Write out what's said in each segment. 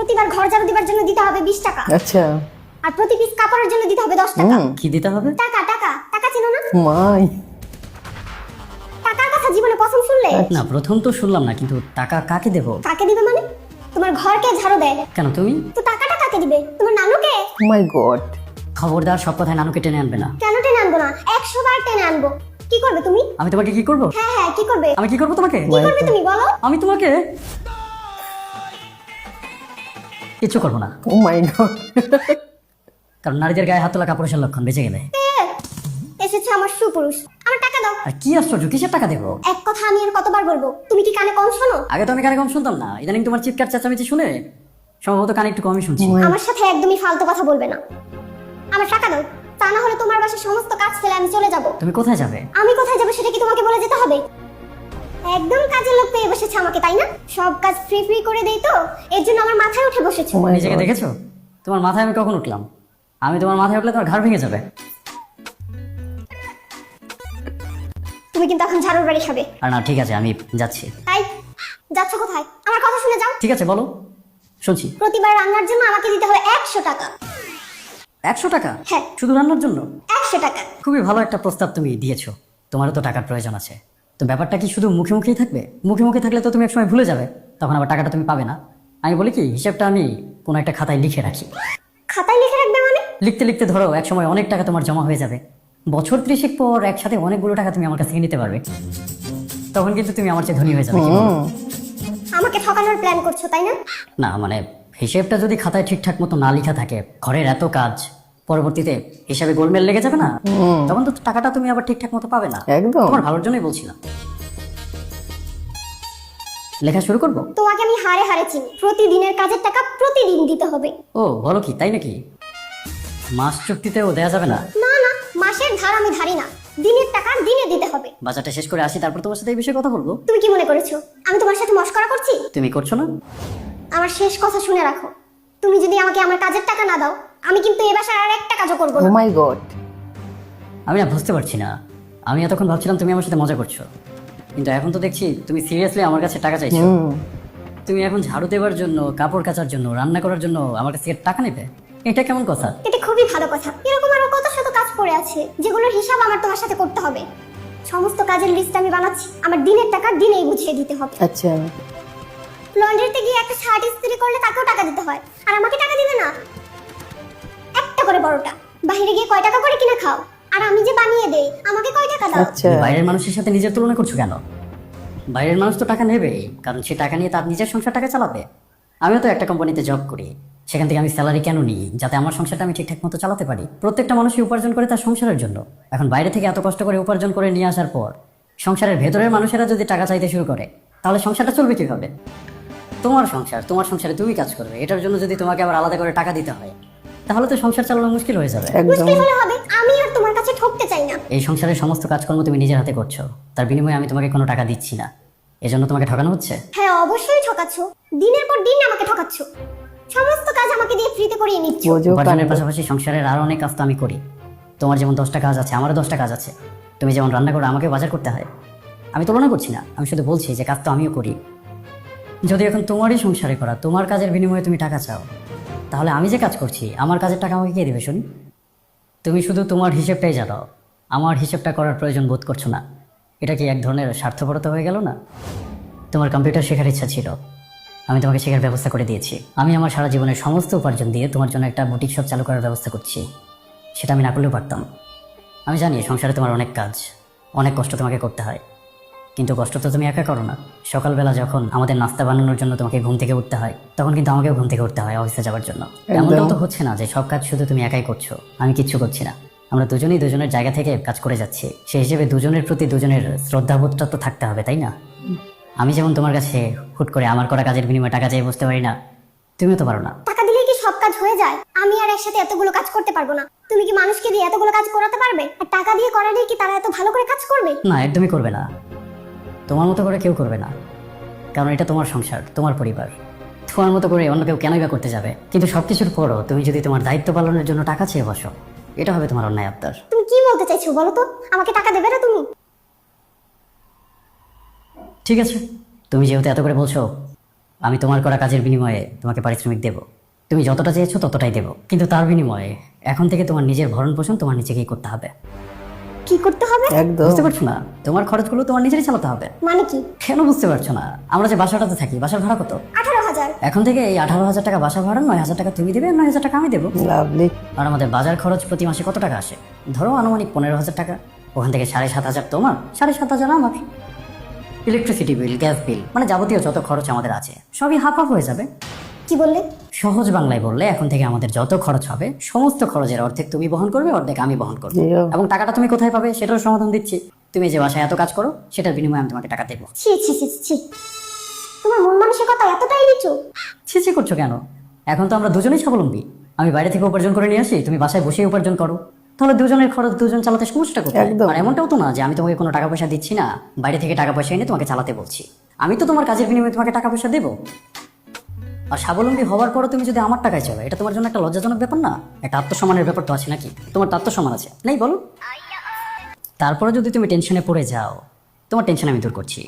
প্রতিবার ঘর ঝাড়ু দিবার জন্য দিতে হবে 20 টাকা, আচ্ছা আর প্রতি পিস কাপড়ের জন্য দিতে হবে 10 টাকা। কি দিতে হবে? টাকা টাকা টাকা চেনো না? মাই টাকার কথা জীবনে প্রথম শুনলে? না, প্রথম তো শুনলাম না, কিন্তু টাকা কাকে দেব? কাকে দিবে মানে? তোমার ঘরকে ঝাড়ু দেয়, কেন তুমি? তো টাকাটা কাকে দিবে? তোমার নানুকে? ও মাই গড খবরদার, সব কথায় নানুকে টেনে আনবে না। কেন টেনে আনবো না? 100 বার টেনে আনবো। কি করবে তুমি? আমি তোমাকে কি করব? হ্যাঁ হ্যাঁ, কি করবে? আমি কি করব তোমাকে? কি করবে তুমি বলো? আমি তোমাকে কিচ্ছু করবো না, ও মাই গড কারণ নারীদের গায়ে হাত তোলা কাপুরুষের লক্ষণ। বেঁচে গেলে। এসেছে আমার সুপুরুষ, আমার টাকা দাও। আর কি আশ্চর্য, কিসের টাকা দেবো? এক কথা আমি আর কতবার বলবো? তুমি কি কানে কম শোনো? আগে তো আমি কানে কম শুনতাম না, ইদানিং তোমার চিৎকার চেঁচামেচি শুনে সম্ভবত কানে একটু কমই শুনছি। আমার সাথে একদমই ফালতু কথা বলবে না। আমার টাকা দাও, তা না হলে তোমার বাসায় সমস্ত কাজ ফেলে আমি চলে যাব। তুমি কোথায় যাবে? আমি কোথায় যাব সেটা কি তোমাকে বলে যেতে হবে? একদম কাজের লোক পেয়ে বসেছে আমাকে, তাই না? সব কাজ ফ্রি ফ্রি করে দেই তো, এর জন্য আমার মাথায় উঠে বসেছো। ও মাই নিজেকে গড দেখেছো? তোমার মাথায় আমি কখন উঠলাম? আমি তোমার মাথায় উঠলে তোমার ঘাড় ভেঙে যাবে। তুমি কিন্তু এখন ঝাড়ুর বাড়ি খাবে। আর না, ঠিক আছে, আমি যাচ্ছি। তাই যাচ্ছ কোথায়? আমার কথা শুনে যাও। ঠিক আছে, বলো, শুনছি। প্রতিবার রান্নার জন্য আমাকে দিতে হবে 100 টাকা। 100 টাকা? হ্যাঁ। শুধু রান্নার জন্য? 100 টাকা। খুবই ভালো একটা প্রস্তাব তুমি দিয়েছো। তোমারও তো টাকার প্রয়োজন আছে, তো ব্যাপারটা কি শুধু মুখে মুখেই থাকবে? মুখে মুখে থাকলে তো তুমি একসময় ভুলে যাবে, তখন আবার টাকাটা তুমি পাবে না। আমি বলি কি, হিসেবটা আমি কোনো একটা খাতায় লিখে রাখি। খাতায় লিখে রাখবে মানে? লিখতে লিখতে ধরো একসময় অনেক টাকা তোমার জমা হয়ে যাবে। বছর 30 পর একসাথে অনেকগুলো টাকা তুমি আমার কাছ থেকে নিতে পারবে। তখন কিন্তু তুমি আমার চেয়ে ধনী হয়ে যাবে। কি বলো? আমাকে ঠকানোর প্ল্যান করছো, তাই না? না মানে, হিসেবটা যদি খাতায় ঠিকঠাক মতো না লেখা থাকে, ঘরের এত কাজ, পরবর্তীতে হিসাবে গোলমেল লেগে যাবে না, তখন তো টাকাটা তুমি আবার ঠিকঠাক মতো পাবে না। একদম। তোমার ভালোর জন্যই বলছিলাম। লেখা শুরু করব? তোমাকে আমি হারে হারে চিনি। প্রতিদিনের কাজের টাকা প্রতিদিন দিতে হবে। ও বলো কি, তাই নাকি? মাস চুক্তিতেও দেয়া যাবে না? না না, মাসের ধার আমি ধারি না, দিনের টাকা দিনে দিতে হবে। বাজারটা শেষ করে আসি, তারপর তোমার সাথে এই বিষয়ে কথা বলবো। তুমি কি মনে করেছো আমি তোমার সাথে মস্করা করছি? তুমি করছো না? আমার শেষ কথা শুনে রাখো। তুমি যদি আমাকে আমার কাজের টাকা না দাও, আমি কিন্তু এই বাসার আর একটা কাজও করবো ও না। মাই গড আমি না বুঝতে পারছি না। আমি এতক্ষণ ভাবছিলাম তুমি আমার সাথে মজা করছো, কিন্তু এখন তো দেখছি তুমি সিরিয়াসলি আমার কাছে টাকা চাইছো। তুমি এখন ঝাড়ু দেওয়ার জন্য, কাপড় কাচার জন্য, রান্না করার জন্য আমার কাছ থেকে টাকা নেবে? এটা কেমন কথা? এটা খুবই ভালো কথা। এরকম আরো কত শত কাজ পড়ে আছে যেগুলোর হিসাব আমার তোমার সাথে করতে হবে। সমস্ত কাজের লিস্ট আমি বানাচ্ছি, আমার দিনের টাকা দিনেই বুঝিয়ে দিতে হবে। আচ্ছা লন্ড্রিতে গিয়ে একটা শার্ট ইস্ত্রি করলে তাকেও টাকা দিতে হয়, আর আমাকে টাকা দিবে না? একটা করে বড়টা। বাইরে গিয়ে কয় টাকা করে কিনে খাও, আর আমি যে বানিয়ে দেই আমাকে কয় টাকা দাও? আচ্ছা তুমি বাইরের মানুষের সাথে নিজের তুলনা করছো কেন? বাইরের মানুষ তো টাকা নেবেই, কারণ সে টাকা নিয়ে তার নিজের সংসারটাকে চালাবে। আমিও তো একটা কোম্পানিতে জব করি, সেখান থেকে আমি স্যালারি কেন নিই? যাতে আমার সংসারটা আমি ঠিকঠাক মতো চালাতে পারি। প্রত্যেকটা মানুষই উপার্জন করে তার সংসারের জন্য। এখন বাইরে থেকে এত কষ্ট করে উপার্জন করে নিয়ে আসার পর সংসারের ভেতরের মানুষেরা যদি টাকা চাইতে শুরু করে, তাহলে সংসারটা চলবে কিভাবে? তোমার সংসার, তোমার সংসারে তুমি কাজ করবে, এটার জন্য যদি তোমাকে আবার আলাদা করে টাকা দিতে হয়, তাহলে তো সংসার চালানো মুশকিল হয়ে যাবে। একদম মুশকিল হলে হবে, আমি আর তোমার কাছে ঠকতে চাই না। এই সংসারের সমস্ত কাজকর্ম তুমি নিজের হাতে করছো, তার বিনিময়ে আমি তোমাকে কোনো টাকা দিচ্ছি না। এজন্য তোমাকে ঠকানো হচ্ছে। হ্যাঁ অবশ্যই ঠকাচ্ছ, দিনের পর দিন আমাকে ঠকাচ্ছ। সমস্ত কাজ আমাকে দিয়ে ফ্রিতে করিয়ে নিচ্ছ। বোঝো উপার্জনের কাণ্ড। পাশাপাশি সংসারের আরো অনেক কাজ তো আমি করি। তোমার যেমন 10টা কাজ আছে, আমারও 10টা কাজ আছে। তুমি যেমন রান্না করো, আমাকে বাজার করতে হয়। আমি তুলনা করছি না, আমি শুধু বলছি যে কাজ তো আমিও করি। যদি এখন তোমারই সংসারে করা, তোমার কাজের বিনিময়ে তুমি টাকা চাও, তাহলে আমি যে কাজ করছি আমার কাজের টাকা আমাকে কে দেবে শুনি? তুমি শুধু তোমার হিসেবটাই জানো, আমার হিসেবটা করার প্রয়োজন বোধ করছো না। এটা কি এক ধরনের স্বার্থপরতা হয়ে গেল না? তোমার কম্পিউটার শেখার ইচ্ছা ছিল, আমি তোমাকে শেখার ব্যবস্থা করে দিয়েছি। আমি আমার সারা জীবনের সমস্ত উপার্জন দিয়ে তোমার জন্য একটা বুটিক শপ চালু করার ব্যবস্থা করছি। সেটা আমি না করলেও পারতাম। আমি জানি সংসারে তোমার অনেক কাজ, অনেক কষ্ট তোমাকে করতে হয়, কিন্তু কষ্ট তো তুমি একা করো না। সকালবেলা যখন আমাদের নাস্তা বানানোর জন্য তোমাকে ঘুম থেকে উঠতে হয়, তখন কিন্তু আমাকেও ঘুম থেকে উঠতে হয় অফিসে যাওয়ার জন্য। এমনটাও তো হচ্ছে না যে সব কাজ শুধু তুমি একাই করছো, আমি কিচ্ছু করছি না। আমরা দুজনেই দুজনের জায়গা থেকে কাজ করে যাচ্ছি। সেই হিসেবে দুজনের প্রতি দুজনের শ্রদ্ধাবোধটা তো থাকতে হবে, তাই না? আমি যেমন তোমার কাছে হুট করে আমার করা কাজের বিনিময়ে টাকা চেয়ে বুঝতে পারি না, তুমিও তো পারো না। টাকা দিলে কি সব কাজ হয়ে যায়? আমি আর একসাথে এতগুলো কাজ করতে পারবো না। তুমি কি মানুষকে দিয়ে এতগুলো কাজ করাতে পারবে? আর টাকা দিয়ে করালে কি তারা এত ভালো করে কাজ করবে? না, একদমই করবে না। তোমার মতো করে কেউ করবে না, কারণ এটা তোমার সংসার, তোমার পরিবার। তোমার মতো করে অন্য কেউ কেনই বা করতে যাবে? কিন্তু সবকিছুর পরও তুমি যদি তোমার দায়িত্ব পালনের জন্য টাকা চেয়ে বসো, এটা হবে তোমার অন্যায় আবদার। তুমি কি বলতে চাইছো বলো তো? আমাকে টাকা দেবে না তুমি? ঠিক আছে, তুমি যেহেতু এত করে বলছো, আমি তোমার করা কাজের বিনিময়ে তোমাকে পারিশ্রমিক দেব, তুমি যতটা চেয়েছো ততটাই দেব, কিন্তু তার বিনিময়ে এখন থেকে তোমার নিজের ভরণ পোষণ তোমার নিজেকেই করতে হবে। কি করতে হবে? একদম। বুঝতে পারছো না? তোমার খরচগুলো তোমার নিজেরই চালাতে হবে। মানে কি? কেন বুঝতে পারছো না? আমরা যে বাসাটাতে থাকি, বাসার ভাড়া কত? 18,000। এখন থেকে এই 18,000 টাকা বাসা ভাড়া, 9,000 টাকা তুমি দেবে, 9,000 টাকা আমি দেবো। লাভলি। আর আমাদের বাজার খরচ প্রতি মাসে কত টাকা আসে? ধরো আনুমানিক 15,000 টাকা। ওখান থেকে 7,500 তোমার, 7,500 আমার। ইলেকট্রিসিটি বিল, গ্যাস বিল, মানে যাবতীয় যত খরচ আমাদের আছে সবই হাফ হাফ হয়ে যাবে। কি বললে? সহজ বাংলায় বললে, এখন থেকে আমাদের যত খরচ হবে সমস্ত খরচের অর্ধেক তুমি বহন করবে, অর্ধেক আমি বহন করবো। জিও। এবং টাকাটা তুমি কোথায় পাবে সেটারও সমাধান দিচ্ছি। তুমি যে বাসায় এত কাজ করো সেটার বিনিময়ে আমি তোমাকে টাকা দেবো। ছি ছি ছি ছি, তোমার মন মানসিকতা এতটাই নিচু। ছি করছো কেন? এখন তো আমরা দুজনেই স্বাবলম্বী। আমি বাইরে থেকে উপার্জন করে নিয়ে আসি, তুমি বাসায় বসে উপার্জন করো, তাহলে দুজনের খরচ দুজন চালাতে সমস্যাটা কোথায়? একদম। আর এমনটাও তো না যে আমি তোমাকে কোনো টাকা পয়সা দিচ্ছি না, বাইরে থেকে টাকা পয়সা এনে তোমাকে চালাতে বলছি। আমি তো তোমার কাজের বিনিময়ে তোমাকে টাকা পয়সা দেবো। আর স্বাবলম্বী হওয়ার পরও তুমি যদি আমার টাকায় চলো, এটা তোমার জন্য একটা লজ্জাজনক ব্যাপার না? একটা আত্মসম্মানের ব্যাপার তো আছে নাকি? তোমার তো আত্মসম্মান আছে, নেই বলো? তারপরে যদি তুমি টেনশনে পড়ে যাও, তোমার টেনশন আমি দূর করছি।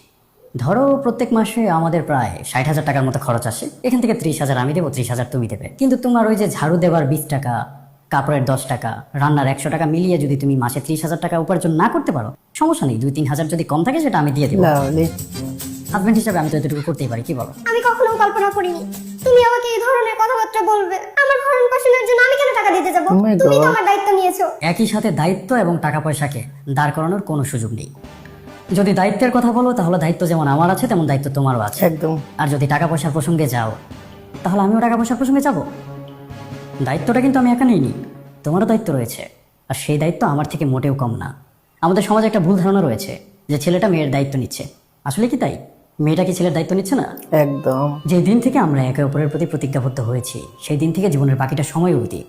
ধরো প্রত্যেক মাসে আমাদের প্রায় 60,000 টাকার মতো খরচ আসে। এখান থেকে 30,000 আমি দেবো, 30,000 তুমি দেবে। কিন্তু তোমার ওই যে ঝাড়ু দেওয়ার 20 টাকা, কাপড়ের 10 টাকা, রান্নার 100 টাকা মিলিয়ে যদি তুমি মাসে 30,000 টাকা উপার্জন না করতে পারো, সমস্যা নেই, 2-3,000 যদি কম থাকে সেটা আমি দিয়ে দেবো। লাভলি। হাজবেন্ড হিসাবে আমি তো এতটুকু করতেই পারি, কি বলো? আমি কখনো কল্পনা করিনি তুমি আমাকে এই ধরনের কথাবার্তা বলবে। আমার ভরণ পোষণের জন্য আমি কেন টাকা দিতে যাব? Oh my তুমি তো God. আমার দায়িত্ব নিয়েছো। একই সাথে দায়িত্ব এবং টাকা পয়সাকে দাঁড় করানোর কোনো সুযোগ নেই। যদি দায়িত্বের কথা বলো, তাহলে দায়িত্ব যেমন আমার আছে তেমন দায়িত্ব তোমারও আছে। একদম। আর যদি টাকা পয়সার প্রসঙ্গে যাও, তাহলে আমিও টাকা পয়সার প্রসঙ্গে যাব। দায়িত্বটা কিন্তু আমি একা নিইনি, তোমারও দায়িত্ব রয়েছে। আর সেই দায়িত্ব আমার থেকে মোটেও কম না। আমাদের সমাজে একটা ভুল ধারণা রয়েছে যে ছেলেটা মেয়ের দায়িত্ব নিচ্ছে। আসলে কি তাই? মেয়েটা কি ছেলের দায়িত্ব নিচ্ছে না? একদম। যে দিন থেকে আমরা একে অপরের প্রতি প্রতিজ্ঞাবদ্ধ হয়েছি, সেই দিন থেকে জীবনের বাকিটা সময় অবধি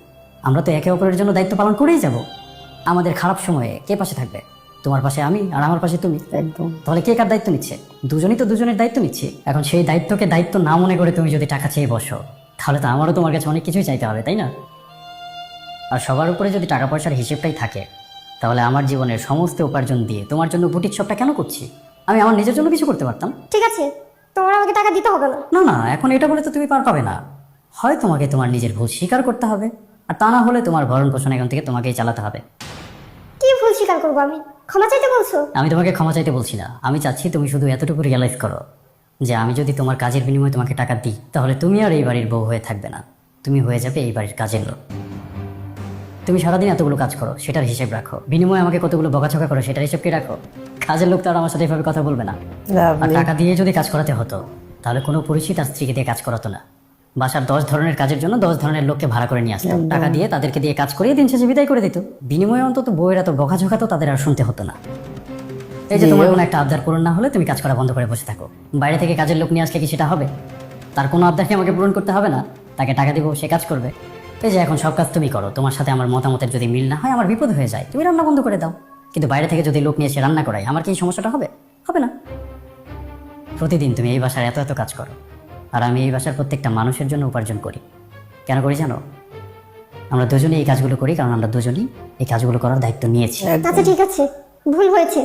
আমরা তো একে অপরের জন্য দায়িত্ব পালন করেই যাব। আমাদের খারাপ সময়ে কে পাশে থাকবে? তোমার পাশে আমি, আর আমার পাশে তুমি। একদম। তাহলে কে কার দায়িত্ব নিচ্ছে? দুজনেই তো দুজনের দায়িত্ব নিচ্ছে। এখন সেই দায়িত্বকে দায়িত্ব না মনে করে তুমি যদি টাকা চেয়ে বসো, তাহলে তো আমারও তোমার কাছে অনেক কিছুই চাইতে হবে, তাই না? আর সবার উপরে যদি টাকা পয়সার হিসেবটাই থাকে, তাহলে আমার জীবনের সমস্ত উপার্জন দিয়ে তোমার জন্য বুটিক শপটা কেন করছি? আমি আমার নিজের জন্য কিছু করতে পারতাম। ঠিক আছে, তোমার আমাকে টাকা দিতে হবে না। না না, এখন এটা বলে তো তুমি পার পাবে না। হয় তোমাকে তোমার নিজের ভুল স্বীকার করতে হবে, আর তা না হলে তোমার ভরণ পোষণ এখন থেকে তোমাকেই চালাতে হবে। কি ভুল স্বীকার করবো আমি? ক্ষমা চাইতে বলছো? আমি তোমাকে ক্ষমা চাইতে বলছি না, আমি চাচ্ছি তুমি শুধু এতটুকু রিয়েলাইজ করো যে আমি যদি তোমার কাজের বিনিময়ে তোমাকে টাকা দিই, তাহলে তুমি আর এই বাড়ির বউ হয়ে থাকবে না, তুমি হয়ে যাবে এই বাড়ির কাজের লোক। তুমি সারাদিন এতগুলো কাজ করো, সেটার হিসেব রাখো। বিনিময়ে আমাকে কতগুলো বকাঝকা করো, সেটার হিসেব কি রাখো? কাজের লোক তো আর আমার সাথে এভাবে কথা বলবে না। আর লাভলি। টাকা দিয়ে যদি কাজ করাতে হতো, তাহলে কোনো পুরুষই তার স্ত্রীকে দিয়ে কাজ করাতো না। বাসার 10 ধরনের কাজের জন্য 10 ধরনের লোককে ভাড়া করে নিয়ে আসতো, টাকা দিয়ে তাদেরকে দিয়ে কাজ করিয়ে দিন শেষে বিদায় করে দিত। বিনিময়ে অন্তত বউয়ের এত বকাঝকা তো তাদের আর শুনতে হতো না। এই যে তোমার কোনো একটা আবদার পূরণ না হলে তুমি কাজ করা বন্ধ করে বসে থাকো। বাইরে থেকে কাজের লোক নিয়ে আসলে কি সেটা হবে? তার কোনো আবদারকে আমাকে পূরণ করতে হবে না, তাকে টাকা দিব, সে কাজ করবে। এই যে এখন সব কাজ তুমি করো, তোমার সাথে আমার মতামতের যদি মিল না হয়, আমার বিপদ হয়ে যায়, তুমি রান্না বন্ধ করে দাও। কিন্তু বাইরে থেকে যদি লোক নিয়ে এসে রান্না করায়, আমার কি এই সমস্যাটা হবে? হবে না। প্রতিদিন তুমি এই বাসার এত এত কাজ করো, আর আমি এই বাসার প্রত্যেকটা মানুষের জন্য উপার্জন করি। কেন করি জানো? আমরা দুজনেই এই কাজগুলো করি কারণ আমরা দুজনেই এই কাজগুলো করার দায়িত্ব নিয়েছি। একদম। আচ্ছা ঠিক আছে, ভুল হয়েছে।